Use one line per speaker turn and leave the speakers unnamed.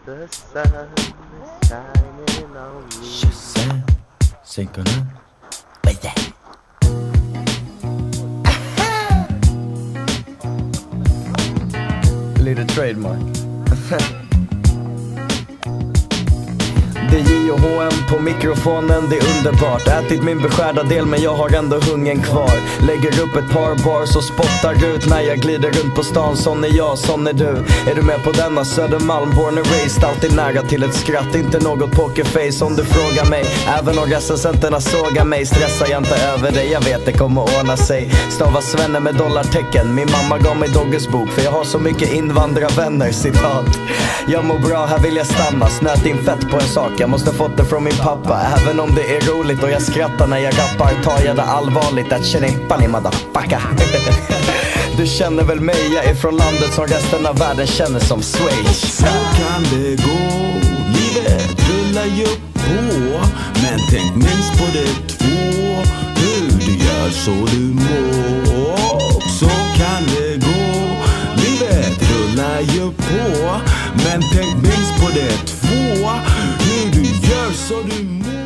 The sun is shining on me.
Shazam, synchronon, baby. Lite trademark. Det är J&H på mikrofonen, det är underbart. Ätit min beskärda del men jag har ändå hungern kvar. Lägger upp ett par bars och spottar ut när jag glider runt på stan. Sån är jag, sån är du. Är du med på denna Södermalm, born and raised. Alltid nära till ett skratt, inte något pokerface om du frågar mig. Även om recensenterna sågar mig stressar jag inte över dig, jag vet det kommer ordna sig. Stava Svenne med dollartecken. Min mamma gav mig Dogges bok för jag har så mycket invandrarvänner, citat. Jag mår bra, här vill jag stanna. Snöt in fett på en sak, jag måste fått det från min pappa. Även om det är roligt och jag skrattar när jag rappar, tar jag det allvarligt. Att känna funny motherfucker. Du känner väl mig, jag är från landet som resten av världen känner som Schweiz.
Så kan det gå, livet rullar ju på. Men tänk minst på det två, hur du gör så du mår. Så kan det gå, livet rullar ju på. Men tänk minst på det två, hur du gör så du mår.